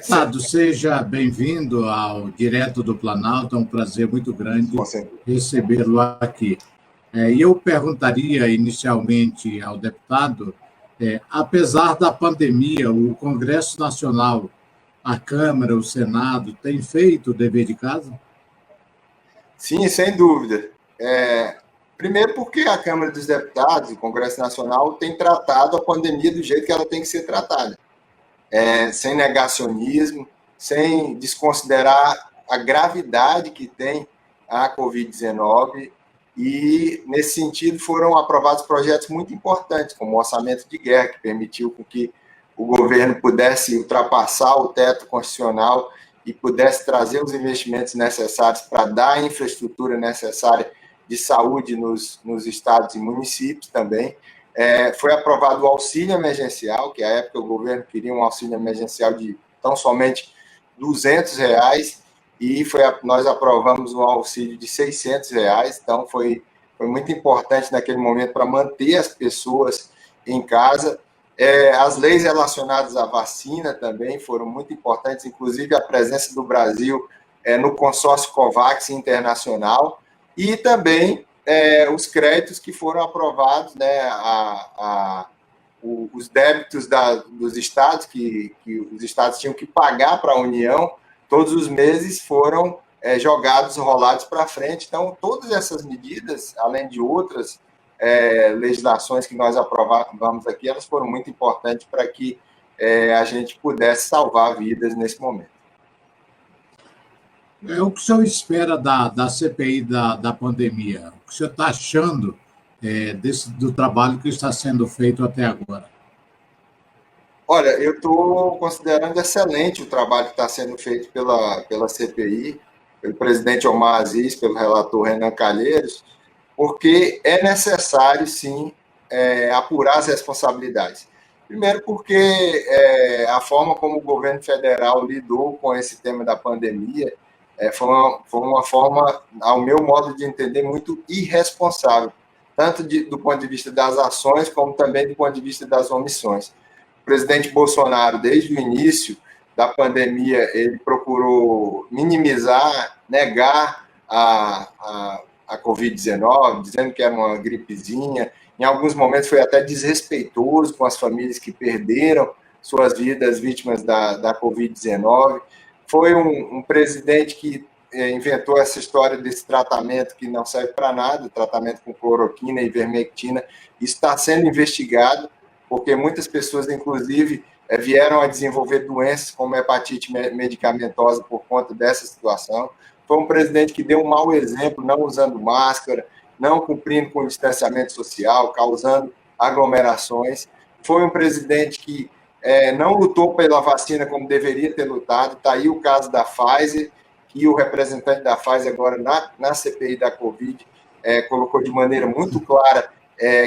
Deputado, seja bem-vindo ao Direto do Planalto, é um prazer muito grande recebê-lo aqui. E eu perguntaria inicialmente ao deputado, apesar da pandemia, o Congresso Nacional, a Câmara, o Senado, tem feito o dever de casa? Sim, sem dúvida. Primeiro porque a Câmara dos Deputados, o Congresso Nacional, tem tratado a pandemia do jeito que ela tem que ser tratada. Sem negacionismo, sem desconsiderar a gravidade que tem a Covid-19, e, nesse sentido, foram aprovados projetos muito importantes, como o orçamento de guerra, que permitiu que o governo pudesse ultrapassar o teto constitucional e pudesse trazer os investimentos necessários para dar a infraestrutura necessária de saúde nos estados e municípios também. Foi aprovado o auxílio emergencial, que à época o governo queria um auxílio emergencial de tão somente R$ 200, e nós aprovamos um auxílio de R$ 600, então foi muito importante naquele momento para manter as pessoas em casa. As leis relacionadas à vacina também foram muito importantes, inclusive a presença do Brasil no consórcio COVAX internacional, e também os créditos que foram aprovados, né, os débitos dos estados, que os estados tinham que pagar para a União, todos os meses foram rolados para frente. Então, todas essas medidas, além de outras legislações que nós aprovamos aqui, elas foram muito importantes para que a gente pudesse salvar vidas nesse momento. O que o senhor espera da CPI da pandemia? O que o senhor está achando do trabalho que está sendo feito até agora? Olha, eu estou considerando excelente o trabalho que está sendo feito pela CPI, pelo presidente Omar Aziz, pelo relator Renan Calheiros, porque é necessário, sim, apurar as responsabilidades. Primeiro porque a forma como o governo federal lidou com esse tema da pandemia foi uma forma, ao meu modo de entender, muito irresponsável, tanto do ponto de vista das ações, como também do ponto de vista das omissões. O presidente Bolsonaro, desde o início da pandemia, ele procurou minimizar, negar a Covid-19, dizendo que era uma gripezinha. Em alguns momentos foi até desrespeitoso com as famílias que perderam suas vidas vítimas da Covid-19. Foi um presidente que inventou essa história desse tratamento que não serve para nada, tratamento com cloroquina e ivermectina. Isso está sendo investigado, porque muitas pessoas, inclusive, vieram a desenvolver doenças como hepatite medicamentosa por conta dessa situação. Foi um presidente que deu um mau exemplo, não usando máscara, não cumprindo com o distanciamento social, causando aglomerações. Foi um presidente que não lutou pela vacina como deveria ter lutado. Está aí o caso da Pfizer, que o representante da Pfizer agora na CPI da Covid colocou de maneira muito clara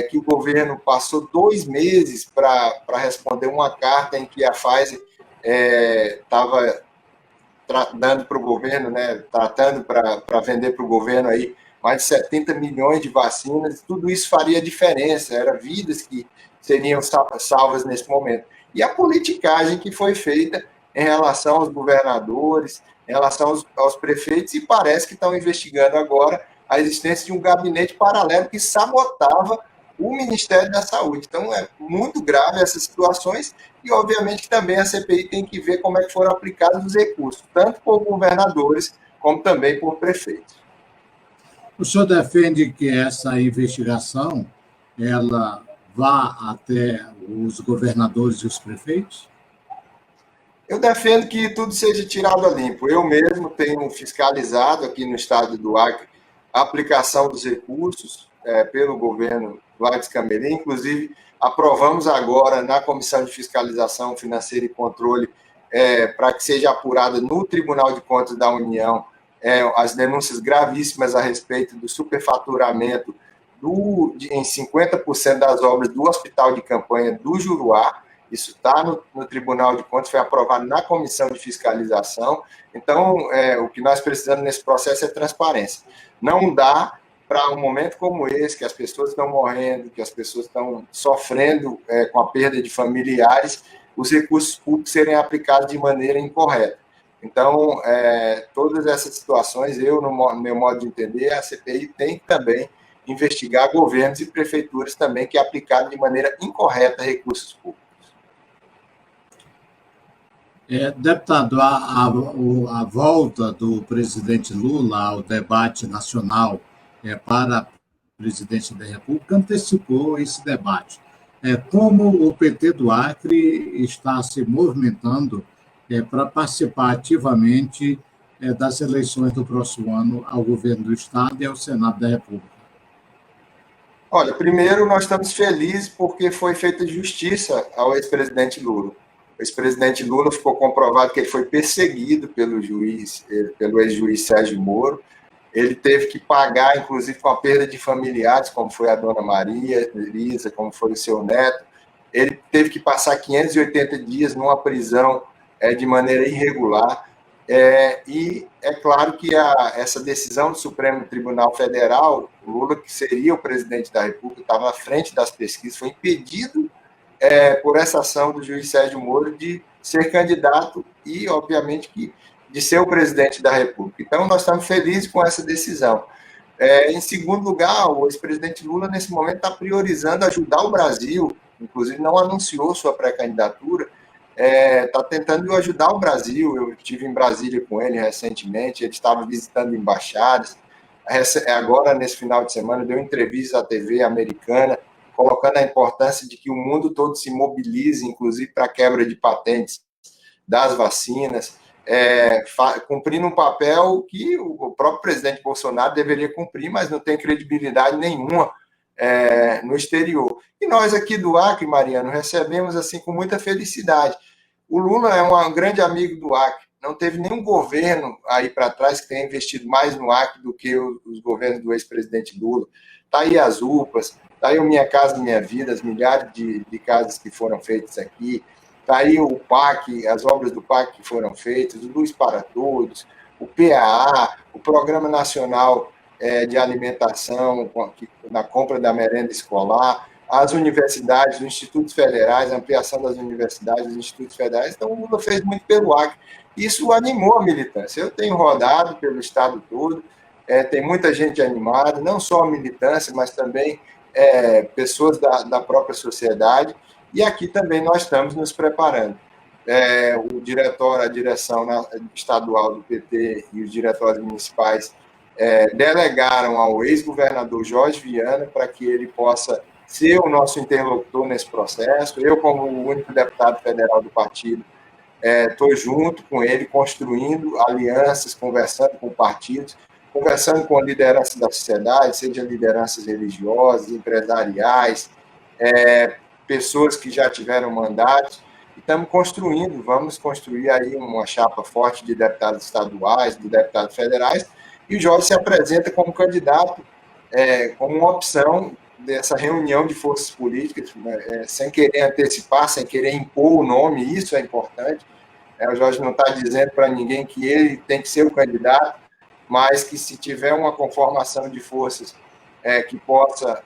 que o governo passou 2 meses para responder uma carta em que a Pfizer estava dando para o governo, né, tratando para vender para o governo aí mais de 70 milhões de vacinas. Tudo isso faria diferença, eram vidas que seriam salvas nesse momento. E a politicagem que foi feita em relação aos governadores, em relação aos prefeitos, e parece que estão investigando agora a existência de um gabinete paralelo que sabotava o Ministério da Saúde. Então, é muito grave essas situações, e, obviamente, que também a CPI tem que ver como é que foram aplicados os recursos, tanto por governadores, como também por prefeitos. O senhor defende que essa investigação ela vá até os governadores e os prefeitos? Eu defendo que tudo seja tirado a limpo. Eu mesmo tenho fiscalizado aqui no estado do Acre a aplicação dos recursos pelo governo Gladys Camerim. Inclusive, aprovamos agora na Comissão de Fiscalização Financeira e Controle para que seja apurada no Tribunal de Contas da União as denúncias gravíssimas a respeito do superfaturamento em 50% das obras do Hospital de Campanha do Juruá. Isso está no Tribunal de Contas, foi aprovado na Comissão de Fiscalização. Então, o que nós precisamos nesse processo é transparência. Não dá para um momento como esse, que as pessoas estão morrendo, que as pessoas estão sofrendo com a perda de familiares, os recursos públicos serem aplicados de maneira incorreta. Então, todas essas situações, no meu modo de entender, a CPI tem que também investigar governos e prefeituras também que aplicaram de maneira incorreta recursos públicos. Deputado, a volta do presidente Lula ao debate nacional para a presidência da República antecipou esse debate. Como o PT do Acre está se movimentando para participar ativamente das eleições do próximo ano ao governo do Estado e ao Senado da República? Olha, primeiro, nós estamos felizes porque foi feita justiça ao ex-presidente Lula. O ex-presidente Lula ficou comprovado que ele foi perseguido pelo ex-juiz Sérgio Moro. Ele teve que pagar, inclusive, com a perda de familiares, como foi a dona Maria Elisa, como foi o seu neto. Ele teve que passar 580 dias numa prisão de maneira irregular. E é claro que essa decisão do Supremo Tribunal Federal, Lula, que seria o presidente da República, estava à frente das pesquisas, foi impedido por essa ação do juiz Sérgio Moro de ser candidato e, obviamente, de ser o presidente da República. Então, nós estamos felizes com essa decisão. Em segundo lugar, o ex-presidente Lula, nesse momento, está priorizando ajudar o Brasil, inclusive não anunciou sua pré-candidatura, está tentando ajudar o Brasil. Eu estive em Brasília com ele recentemente, ele estava visitando embaixadas. Agora, nesse final de semana, deu entrevista à TV americana, colocando a importância de que o mundo todo se mobilize, inclusive para a quebra de patentes das vacinas, cumprindo um papel que o próprio presidente Bolsonaro deveria cumprir, mas não tem credibilidade nenhuma no exterior. E nós aqui do Acre, Mariano, recebemos assim com muita felicidade. O Lula é um grande amigo do Acre. Não teve nenhum governo aí para trás que tenha investido mais no Acre do que os governos do ex-presidente Lula. Está aí as UPAs, está aí o Minha Casa Minha Vida, as milhares de casas que foram feitas aqui. Está aí o PAC, as obras do PAC que foram feitas, o Luz para Todos, o PAA, o Programa Nacional de Alimentação, na compra da merenda escolar, as universidades, os institutos federais, a ampliação das universidades, dos institutos federais. Então, o Lula fez muito pelo Acre. Isso animou a militância. Eu tenho rodado pelo estado todo, tem muita gente animada, não só a militância, mas também pessoas da própria sociedade. E aqui também nós estamos nos preparando. A direção estadual do PT e os diretórios municipais delegaram ao ex-governador Jorge Viana para que ele possa ser o nosso interlocutor nesse processo. Eu, como o único deputado federal do partido, estou junto com ele, construindo alianças, conversando com partidos, conversando com a liderança da sociedade, seja lideranças religiosas, empresariais, pessoas que já tiveram mandatos. Estamos construindo, vamos construir aí uma chapa forte de deputados estaduais, de deputados federais, e o Jorge se apresenta como candidato, como uma opção dessa reunião de forças políticas, sem querer antecipar, sem querer impor o nome, isso é importante. O Jorge não está dizendo para ninguém que ele tem que ser o candidato, mas que se tiver uma conformação de forças que possa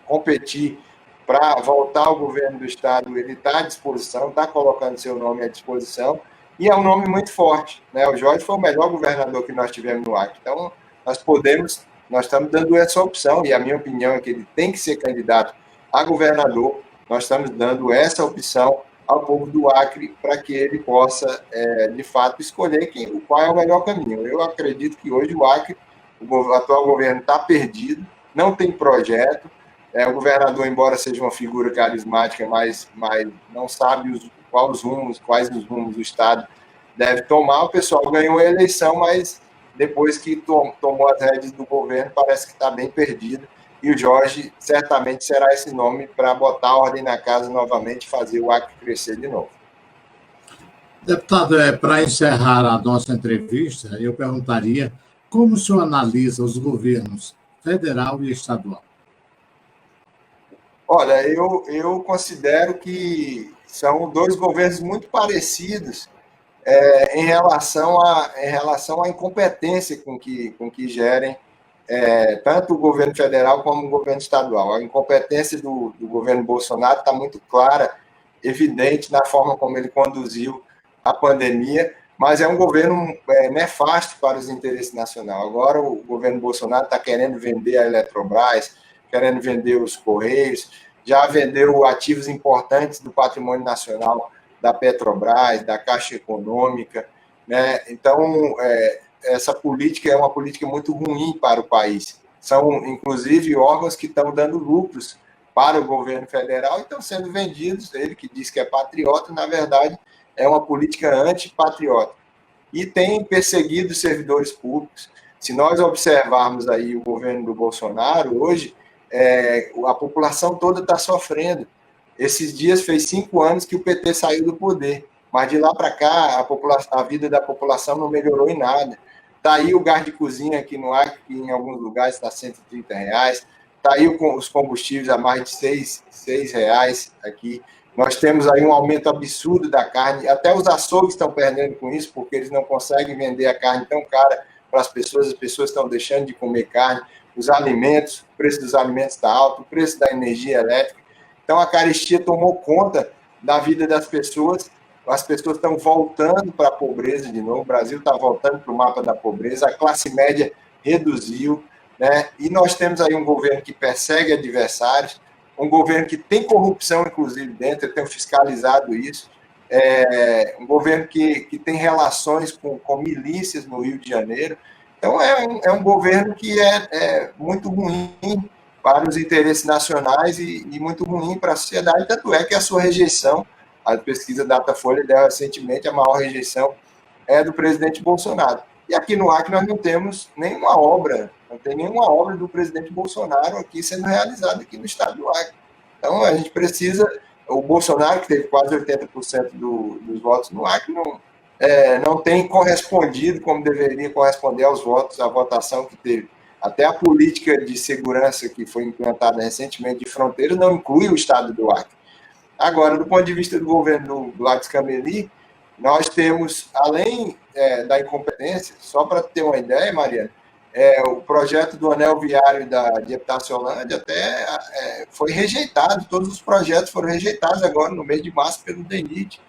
competir para voltar ao governo do Estado, ele está à disposição, está colocando seu nome à disposição, e é um nome muito forte. O Jorge foi o melhor governador que nós tivemos no Acre. Então, nós estamos dando essa opção, e a minha opinião é que ele tem que ser candidato a governador. Nós estamos dando essa opção ao povo do Acre para que ele possa, de fato, escolher qual é o melhor caminho. Eu acredito que hoje o Acre, o atual governo está perdido, não tem projeto. O governador, embora seja uma figura carismática, mas não sabe quais os rumos o Estado deve tomar. O pessoal ganhou a eleição, mas depois que tomou as rédeas do governo, parece que está bem perdido. E o Jorge certamente será esse nome para botar a ordem na casa novamente e fazer o Acre crescer de novo. Deputado, para encerrar a nossa entrevista, eu perguntaria como o senhor analisa os governos federal e estadual? Olha, eu considero que são dois governos muito parecidos em relação à incompetência com que gerem tanto o governo federal como o governo estadual. A incompetência do governo Bolsonaro está muito clara. evidente na forma como ele conduziu a pandemia, mas é um governo nefasto para os interesses nacionais. Agora o governo Bolsonaro está querendo vender a Eletrobras, querendo vender os Correios, já vendeu ativos importantes do patrimônio nacional da Petrobras, da Caixa Econômica, né? Então, essa política é uma política muito ruim para o país. São, inclusive, órgãos que estão dando lucros para o governo federal e estão sendo vendidos. Ele que diz que é patriota, na verdade, é uma política antipatriota. E tem perseguido os servidores públicos. Se nós observarmos aí o governo do Bolsonaro, hoje, a população toda está sofrendo. Esses dias fez 5 anos que o PT saiu do poder, mas de lá para cá a vida da população não melhorou em nada. Está aí o gás de cozinha aqui no Acre, que em alguns lugares está R$130. Está aí os combustíveis a mais de R$6 aqui. Nós temos aí um aumento absurdo da carne. Até os açougues estão perdendo com isso, porque eles não conseguem vender a carne tão cara para as pessoas estão deixando de comer carne. Os alimentos, o preço dos alimentos está alto, o preço da energia elétrica. Então, a carestia tomou conta da vida das pessoas, as pessoas estão voltando para a pobreza de novo, o Brasil está voltando para o mapa da pobreza, a classe média reduziu, né? E nós temos aí um governo que persegue adversários, um governo que tem corrupção, inclusive, dentro, eu tenho fiscalizado isso, um governo que tem relações com milícias no Rio de Janeiro. Então, é um governo que é muito ruim para os interesses nacionais e muito ruim para a sociedade, tanto é que a sua rejeição, a pesquisa Datafolha deu recentemente, a maior rejeição é do presidente Bolsonaro. E aqui no Acre nós não temos nenhuma obra, não tem nenhuma obra do presidente Bolsonaro aqui sendo realizada aqui no estado do Acre. Então, a gente precisa, o Bolsonaro, que teve quase 80% dos votos no Acre, não tem correspondido como deveria corresponder aos votos, à votação que teve. Até a política de segurança que foi implantada recentemente de fronteira não inclui o estado do Acre. Agora, do ponto de vista do governo do Gladys Cameli, nós temos, além da incompetência, só para ter uma ideia, Mariana, o projeto do anel viário de Epitácio-Holândia até foi rejeitado, todos os projetos foram rejeitados agora no mês de março pelo DENIT.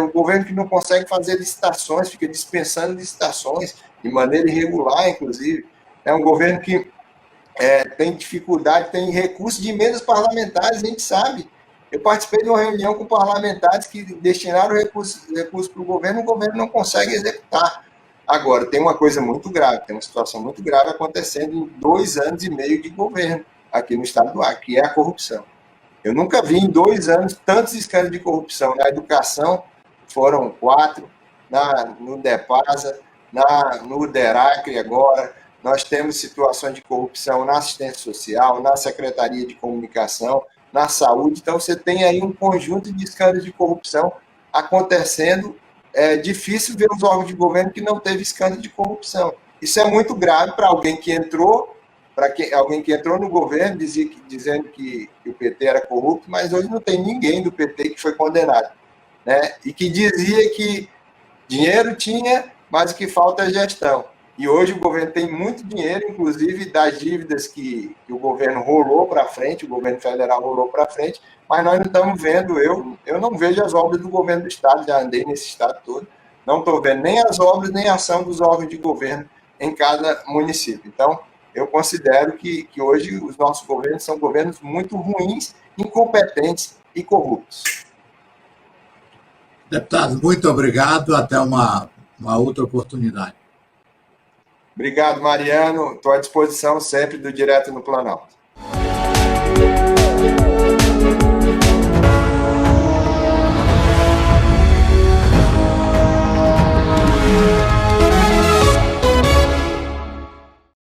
O governo que não consegue fazer licitações, fica dispensando licitações de maneira irregular, inclusive. É um governo que tem dificuldade, tem recursos de emendas parlamentares, a gente sabe. Eu participei de uma reunião com parlamentares que destinaram recursos para o governo não consegue executar. Agora, tem uma coisa muito grave, tem uma situação muito grave acontecendo em 2 anos e meio de governo aqui no estado do Acre, que é a corrupção. Eu nunca vi em 2 anos tantos escândalos de corrupção. Na educação, foram 4, no DEPASA, no DERACRE agora. Nós temos situações de corrupção na assistência social, na Secretaria de Comunicação, na saúde. Então, você tem aí um conjunto de escândalos de corrupção acontecendo. É difícil ver os órgãos de governo que não teve escândalo de corrupção. Isso é muito grave para alguém que entrou no governo dizendo que o PT era corrupto, mas hoje não tem ninguém do PT que foi condenado, né? E que dizia que dinheiro tinha, mas o que falta é gestão. E hoje o governo tem muito dinheiro, inclusive das dívidas que o governo rolou para frente, o governo federal rolou para frente, mas nós não estamos vendo, eu não vejo as obras do governo do estado, já andei nesse estado todo, não estou vendo nem as obras, nem a ação dos órgãos de governo em cada município. Então, eu considero que hoje os nossos governos são governos muito ruins, incompetentes e corruptos. Deputado, muito obrigado. Até uma outra oportunidade. Obrigado, Mariano. Estou à disposição sempre do Direto no Planalto.